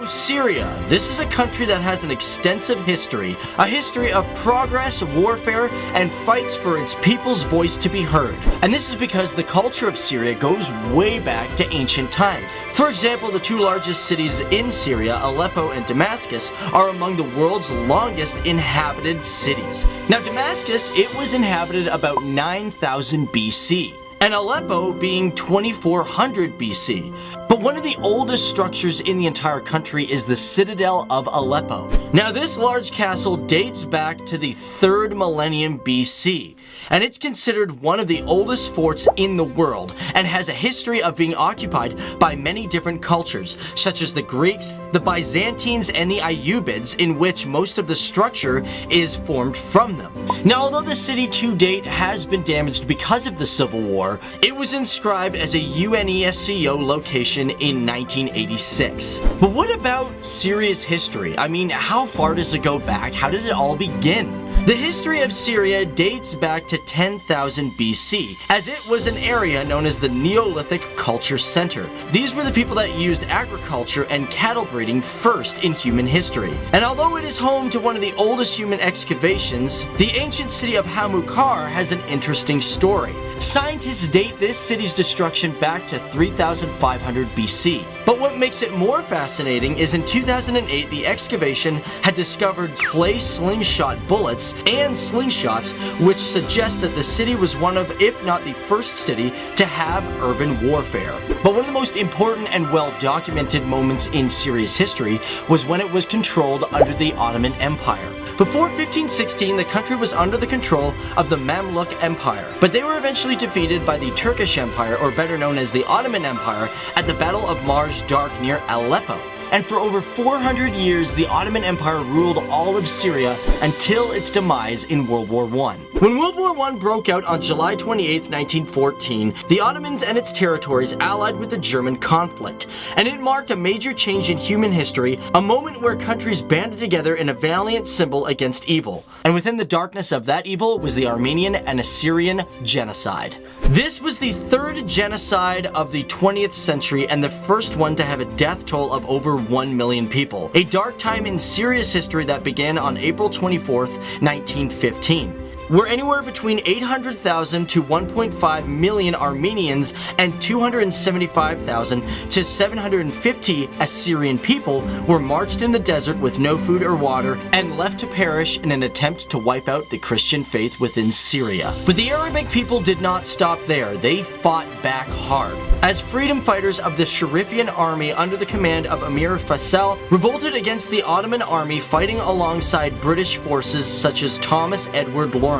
Syria. This is a country that has an extensive history, a history of progress, warfare, and fights for its people's voice to be heard. And this is because the culture of Syria goes way back to ancient times. For example, the two largest cities in Syria, Aleppo and Damascus, are among the world's longest inhabited cities. Now, Damascus, it was inhabited about 9,000 BC, and Aleppo being 2400 BC. But one of the oldest structures in the entire country is the Citadel of Aleppo. Now, this large castle dates back to the 3rd millennium BC, and it's considered one of the oldest forts in the world and has a history of being occupied by many different cultures, such as the Greeks, the Byzantines, and the Ayyubids, in which most of the structure is formed from them. Now, although the city to date has been damaged because of the Civil War, it was inscribed as a UNESCO location in 1986. But what about Syria's history? I mean, how far does it go back? How did it all begin? The history of Syria dates back to 10,000 BC, as it was an area known as the Neolithic Culture Center. These were the people that used agriculture and cattle breeding first in human history. And although it is home to one of the oldest human excavations, the ancient city of Hamukar has an interesting story. Scientists date this city's destruction back to 3,500 BC. But what makes it more fascinating is in 2008, the excavation had discovered clay slingshot bullets and slingshots, which suggest that the city was one of, if not the first city, to have urban warfare. But one of the most important and well-documented moments in Syria's history was when it was controlled under the Ottoman Empire. Before 1516, the country was under the control of the Mamluk Empire, but they were eventually defeated by the Turkish Empire, or better known as the Ottoman Empire, at the Battle of Marj Dark near Aleppo. And for over 400 years, the Ottoman Empire ruled all of Syria until its demise in World War I. When World War I broke out on July 28, 1914, the Ottomans and its territories allied with the German conflict, and it marked a major change in human history, a moment where countries banded together in a valiant symbol against evil. And within the darkness of that evil was the Armenian and Assyrian genocide. This was the third genocide of the 20th century and the first one to have a death toll of over 1 million people. A dark time in Syria's history that began on April 24, 1915. Where anywhere between 800,000 to 1.5 million Armenians and 275,000 to 750 Assyrian people were marched in the desert with no food or water and left to perish in an attempt to wipe out the Christian faith within Syria. But the Arabic people did not stop there. They fought back hard, as freedom fighters of the Syrian army under the command of Emir Faisal revolted against the Ottoman army, fighting alongside British forces such as Thomas Edward Lawrence,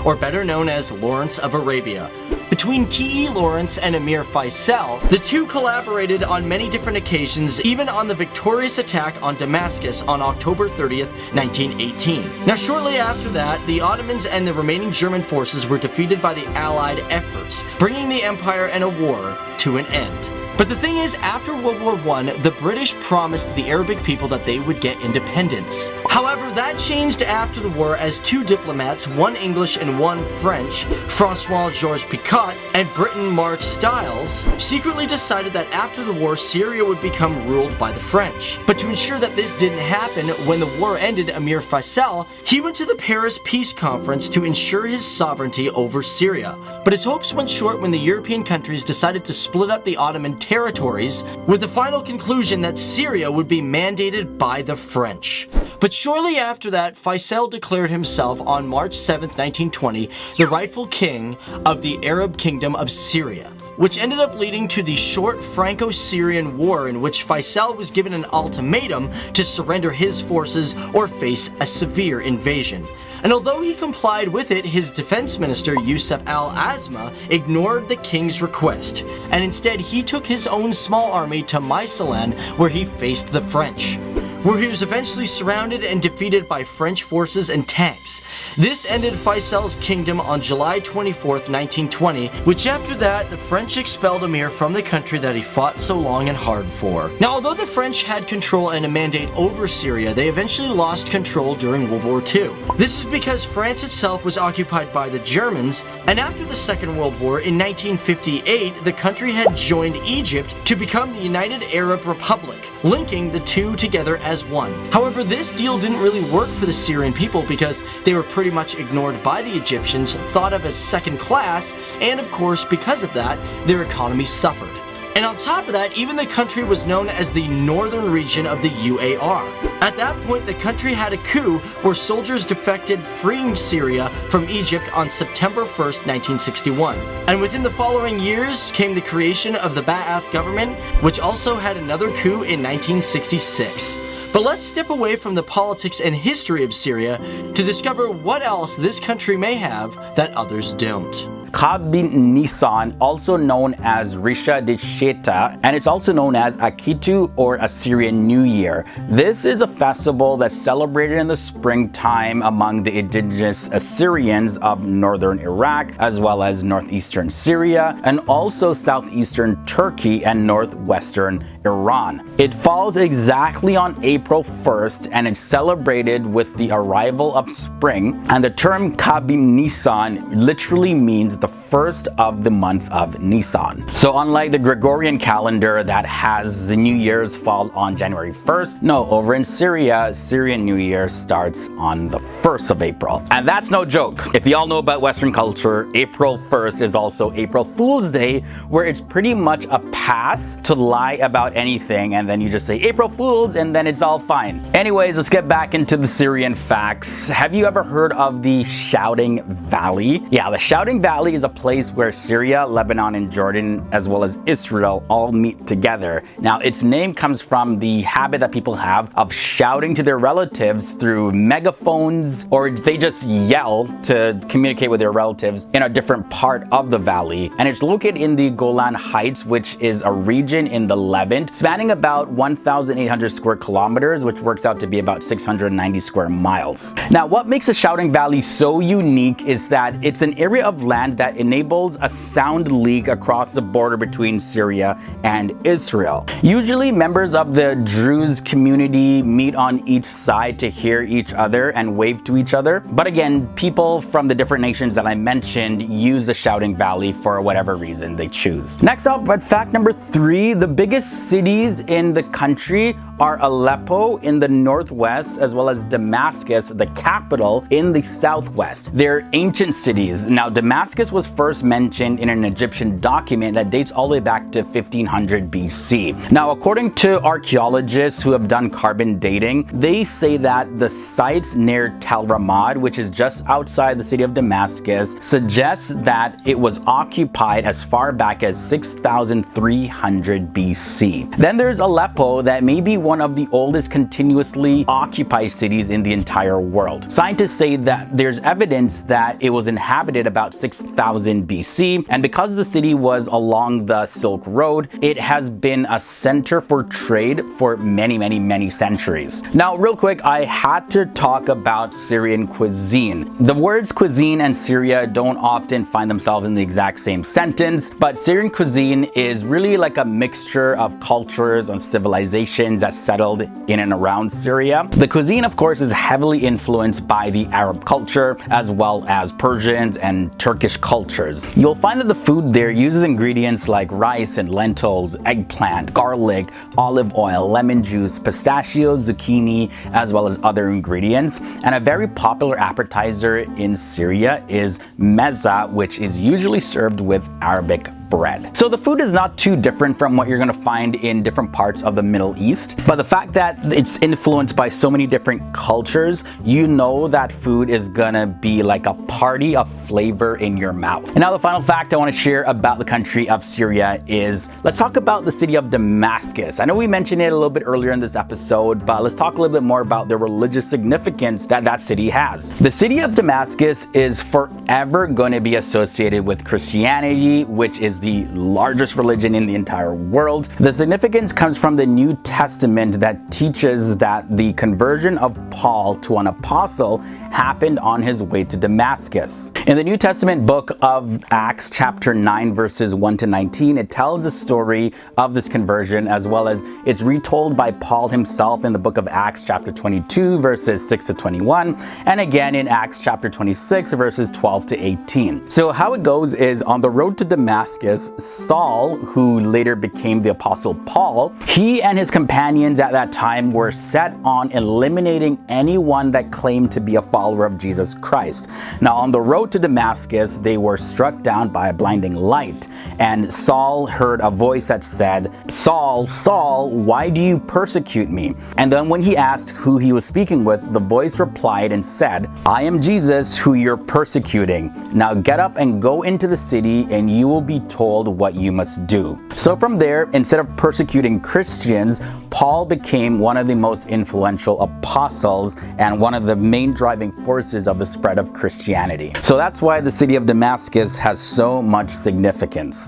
or better known as Lawrence of Arabia. Between T.E. Lawrence and Emir Faisal, the two collaborated on many different occasions, even on the victorious attack on Damascus on October 30th, 1918. Now, shortly after that, the Ottomans and the remaining German forces were defeated by the Allied efforts, bringing the empire and a war to an end. But the thing is, after World War I, the British promised the Arabic people that they would get independence. However, that changed after the war as two diplomats, one English and one French, Francois-Georges Picot and Briton Mark Styles, secretly decided that after the war, Syria would become ruled by the French. But to ensure that this didn't happen, when the war ended, Emir Faisal, he went to the Paris Peace Conference to ensure his sovereignty over Syria. But his hopes went short when the European countries decided to split up the Ottoman territories, with the final conclusion that Syria would be mandated by the French. But shortly after that, Faisal declared himself on March 7, 1920, the rightful king of the Arab Kingdom of Syria, which ended up leading to the short Franco-Syrian War, in which Faisal was given an ultimatum to surrender his forces or face a severe invasion. And although he complied with it, his defense minister, Yusuf al-Azma, ignored the king's request, and instead he took his own small army to Mysalan, where he faced the French, where he was eventually surrounded and defeated by French forces and tanks. This ended Faisal's kingdom on July 24, 1920, which after that, the French expelled Emir from the country that he fought so long and hard for. Now, although the French had control and a mandate over Syria, they eventually lost control during World War II. This is because France itself was occupied by the Germans, and after the Second World War in 1958, the country had joined Egypt to become the United Arab Republic. linking the two together as one. However, this deal didn't really work for the Syrian people because they were pretty much ignored by the Egyptians, thought of as second class, and of course, because of that, their economy suffered. And on top of that, even the country was known as the northern region of the UAR. At that point, the country had a coup where soldiers defected, freeing Syria from Egypt on September 1st, 1961. And within the following years came the creation of the Ba'ath government, which also had another coup in 1966. But let's step away from the politics and history of Syria to discover what else this country may have that others don't. Kabin Nisan, also known as Risha de Sheta, and it's also known as Akitu or Assyrian New Year. This is a festival that's celebrated in the springtime among the indigenous Assyrians of northern Iraq, as well as northeastern Syria, and also southeastern Turkey and northwestern Iran. It falls exactly on April 1st, and it's celebrated with the arrival of spring, and the term Kabin Nisan literally means the first of the month of Nisan. So unlike the Gregorian calendar that has the New Year's fall on January 1st, no, over in Syria, Syrian New Year starts on the 1st of April. And that's no joke. If y'all know about Western culture, April 1st is also April Fool's Day, where it's pretty much a pass to lie about anything, and then you just say April Fools and then it's all fine. Anyways, let's get back into the Syrian facts. Have you ever heard of the Shouting Valley? Yeah, the Shouting Valley is a place where Syria, Lebanon, and Jordan, as well as Israel, all meet together. Now, its name comes from the habit that people have of shouting to their relatives through megaphones, or they just yell to communicate with their relatives in a different part of the valley. And it's located in the Golan Heights, which is a region in the Levant, spanning about 1,800 square kilometers, which works out to be about 690 square miles. Now, what makes the Shouting Valley so unique is that it's an area of land that enables a sound leak across the border between Syria and Israel. Usually, members of the Druze community meet on each side to hear each other and wave to each other. But again, people from the different nations that I mentioned use the Shouting Valley for whatever reason they choose. Next up, at fact number 3, the biggest cities in the country are Aleppo in the northwest, as well as Damascus, the capital, in the southwest. They're ancient cities. Now, Damascus was first mentioned in an Egyptian document that dates all the way back to 1500 BC. Now, according to archaeologists who have done carbon dating, they say that the sites near Tel Ramad, which is just outside the city of Damascus, suggests that it was occupied as far back as 6,300 BC. Then there's Aleppo, that may be one of the oldest continuously occupied cities in the entire world. Scientists say that there's evidence that it was inhabited about 6,000 BC, and because the city was along the Silk Road, it has been a center for trade for many centuries. Now, real quick, I had to talk about Syrian cuisine. The words cuisine and Syria don't often find themselves in the exact same sentence, but Syrian cuisine is really like a mixture of cultures, of civilizations that settled in and around Syria. The cuisine, of course, is heavily influenced by the Arab culture, as well as Persians and Turkish cultures. You'll find that the food there uses ingredients like rice and lentils, eggplant, garlic, olive oil, lemon juice, pistachios, zucchini, as well as other ingredients. And a very popular appetizer in Syria is mezza, which is usually served with Arabic bread. So the food is not too different from what you're going to find in different parts of the Middle East, but the fact that it's influenced by so many different cultures, you know that food is gonna be like a party of flavor in your mouth. And now the final fact I want to share about the country of Syria is, let's talk about the city of Damascus. I know we mentioned it a little bit earlier in this episode, but let's talk a little bit more about the religious significance that that city has. The city of Damascus is forever going to be associated with Christianity, which is the largest religion in the entire world. The significance comes from the New Testament that teaches that the conversion of Paul to an apostle happened on his way to Damascus. In the New Testament book of Acts chapter 9 verses 1 to 19, it tells the story of this conversion, as well as it's retold by Paul himself in the book of Acts chapter 22 verses 6 to 21, and again in Acts chapter 26 verses 12 to 18. So how it goes is, on the road to Damascus, Damascus, Saul, who later became the Apostle Paul, he and his companions at that time were set on eliminating anyone that claimed to be a follower of Jesus Christ. Now, on the road to Damascus, they were struck down by a blinding light, and Saul heard a voice that said, "Saul, Saul, why do you persecute me?" And then when he asked who he was speaking with, the voice replied and said, "I am Jesus who you're persecuting. Now get up and go into the city, and you will be told what you must do." So from there, instead of persecuting Christians, Paul became one of the most influential apostles and one of the main driving forces of the spread of Christianity. So that's why the city of Damascus has so much significance.